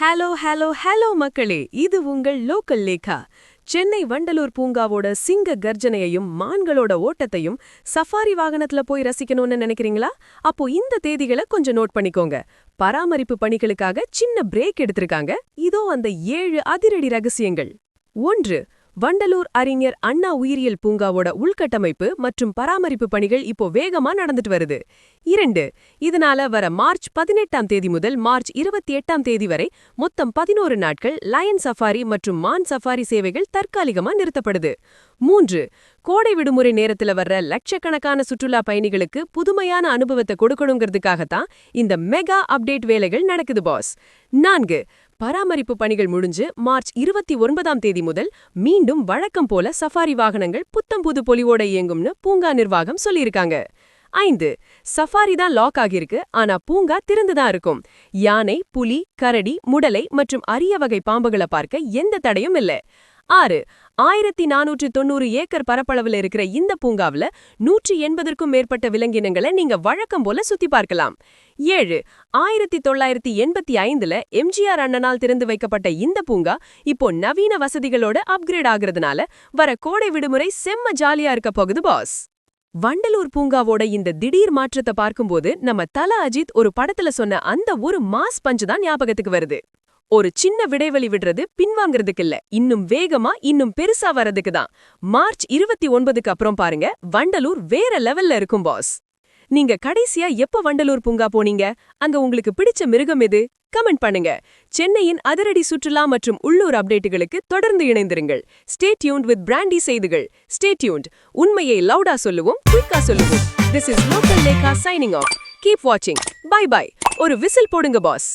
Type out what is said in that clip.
Hello hello hello மக்களே, இது உங்கள் லோக்கல் லேகா. சென்னை வண்டலூர் பூங்காவோட சிங்க கர்ஜனையையும் மான்களோட ஓட்டத்தையும் சஃபாரி வாகனத்துல போய் ரசிக்கணும்னு நினைக்கிறீங்களா? அப்போ இந்த தேதிகளை கொஞ்சம் நோட் பண்ணிக்கோங்க. பராமரிப்பு பணிகளுக்காக சின்ன பிரேக் எடுத்திருக்காங்க. இதோ அந்த 7 அதிரடி ரகசியங்கள். 1. வண்டலூர் அறிஞர் அண்ணா உயிரியல் பூங்காவோட உள்கட்டமைப்பு மற்றும் பராமரிப்பு பணிகள் இப்போ வேகமா நடந்துட்டு வருது. 2. இதனால வர மார்ச் 18ஆம் தேதி முதல் மார்ச் 28ஆம் தேதி வரை மொத்தம் 11 நாட்கள் லயன் சஃபாரி மற்றும் மான் சஃபாரி சேவைகள் தற்காலிகமா நிறுத்தப்படுது. 3. கோடை விடுமுறை நேரத்துல வர்ற லட்சக்கணக்கான சுற்றுலா பயணிகளுக்கு புதுமையான அனுபவத்தை கொடுக்கணுங்கிறதுக்காகத்தான் இந்த மெகா அப்டேட் வேலைகள் நடக்குது பாஸ். 4. பராமரிப்பு பணிகள் முடிஞ்சு மார்ச் 29ஆம் தேதி முதல் மீண்டும் வழக்கம் போல சஃபாரி வாகனங்கள் புத்தம்புது பொலிவோட இயங்கும்னு பூங்கா நிர்வாகம் சொல்லியிருக்காங்க. 5. சஃபாரி தான் லாக் ஆகியிருக்கு, ஆனா பூங்கா திறந்துதான் இருக்கும். யானை, புலி, கரடி, முடலை மற்றும் அரிய வகை பாம்புகளை பார்க்க எந்த தடையும் இல்ல. 6. 1490 ஏக்கர் பரப்பளவுல இருக்கிற இந்த பூங்காவில 180க்கும் மேற்பட்ட விலங்கினங்களை நீங்க வழக்கம் போல சுத்தி பார்க்கலாம். 7. 1985ல எம்ஜிஆர் அண்ணனால் திறந்து வைக்கப்பட்ட இந்த பூங்கா இப்போ நவீன வசதிகளோட அப்கிரேட் ஆகுறதுனால வர கோடை விடுமுறை செம்ம ஜாலியா இருக்க போகுது பாஸ். வண்டலூர் பூங்காவோட இந்த திடீர் மாற்றத்தை பார்க்கும்போது நம்ம தல அஜித் ஒரு படத்துல சொன்ன அந்த ஒரு மாஸ் பஞ்சு தான் ஞாபகத்துக்கு வருது. ஒரு சின்ன விடைவெளி விடுறது பின்வாங்கிறதுக்கு இல்ல, இன்னும் வேகமா இன்னும் பெருசா வரதுக்கு தான். மார்ச் 29க்கு அப்புறம் பாருங்க, வண்டலூர் வேற லெவல்ல இருக்கும் பாஸ். நீங்க கடைசியா எப்ப வண்டலூர் பூங்கா போனீங்க? அங்க உங்களுக்கு பிடிச்ச மிருகம் எது? கமெண்ட் பண்ணுங்க. சென்னையின் அதிரடி சுற்றுலா மற்றும் உள்ளூர் அப்டேட்டுகளுக்கு தொடர்ந்து இணைந்திருங்கள். ஸ்டே டியூன்ட் வித் பிராண்டி செய்திகள். Stay tuned. உண்மையை லவுடா சொல்லுவோம், குயிக்கா சொல்லுவோம். This is Local Lekha signing off. Keep watching. Bye bye. ஒரு விசில் போடுங்க பாஸ்.